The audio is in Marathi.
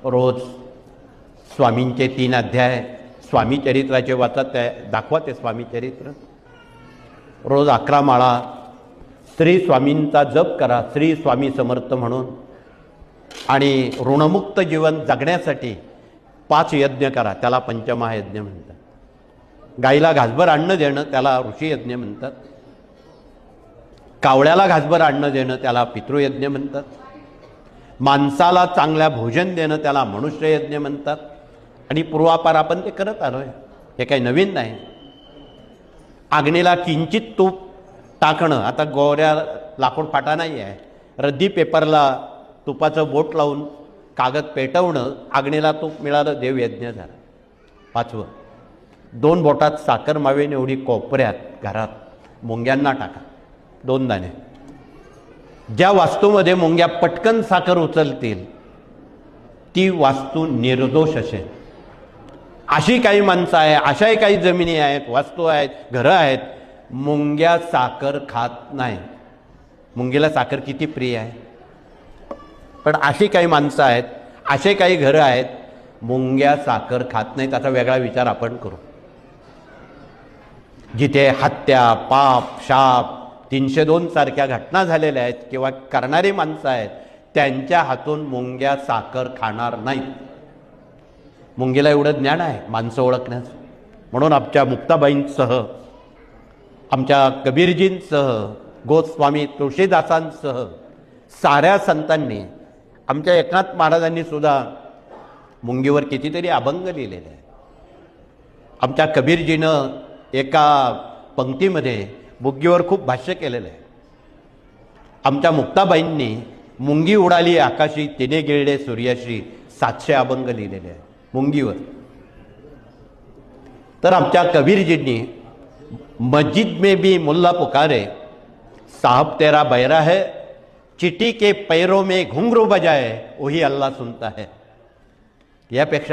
रोज स्वामींचे 3 अध्याय स्वामी चरित्राचे वाचत आहे, दाखवा ते स्वामी चरित्र. रोज 11 माळा श्री स्वामींचा जप करा, श्री स्वामी समर्थ म्हणून. आणि ऋणमुक्त जीवन जगण्यासाठी 5 यज्ञ करा, त्याला पंचमहायज्ञ म्हणतात. गाईला घासभर अन्न देणं त्याला ऋषी यज्ञ म्हणतात. कावळ्याला घासभर अन्न देणं त्याला पितृयज्ञ म्हणतात. माणसाला चांगल्या भोजन देणं त्याला मनुष्य यज्ञ म्हणतात. आणि पूर्वापार आपण ते करत आलोय, हे काही नवीन नाही. आग्नेला किंचित तूप टाकणं, आता गोऱ्या लाकूड फाटा नाही आहे, रद्दी पेपरला तुपाचं बोट लावून कागद पेटवणं, आग्नेला तूप मिळालं, देवयज्ञ झाला. 5वं, 2 बोटात साखर मावेन एवढी कोपऱ्यात घरात मुंग्यांना टाका, 2 दाणे. ज्या वास्तूमध्ये मुंग्या पटकन साखर उचलतील ती वास्तू निर्दोष असेल. अशी काही माणसं आहे, अशाही काही जमिनी आहेत, वास्तू आहेत, घरं आहेत, मुंग्या साखर खात नाही. मुंगीला साखर किती प्रिय आहे. पण अशी काही माणसं आहेत, असे काही घरं आहेत, मुंग्या साखर खात नाहीत. असा वेगळा विचार आपण करू. जिथे हत्या, पाप, शाप, 302 सारख्या घटना झालेल्या आहेत किंवा करणारी माणसं आहेत, त्यांच्या हातून मुंग्या साखर खाणार नाहीत. मुंगीला एवढं ज्ञान आहे माणसं ओळखण्याचं. म्हणून आमच्या मुक्ताबाईंसह, आमच्या कबीरजींसह, गोस्वामी तुळशीदासांसह साऱ्या संतांनी, आमच्या एकनाथ महाराजांनी सुद्धा मुंगीवर कितीतरी अभंग लिहिलेले आहे. आमच्या कबीरजीनं एका पंक्तीमध्ये मुंगीवर खूप भाष्य केलेलं आहे. आमच्या मुक्ताबाईंनी मुंगी उडाली आकाशी, तिने गिळले सूर्याशी, 700 अभंग लिहिलेले आहे मुंगीवर. तर आमच्या कबीरजींनी मस्जिद में भी मुल्ला पुकारे, साहब तेरा बैरा है, चिटी के पैरों में घुंघरू बजाए, वही अल्लाह सुनता है. यापेक्षा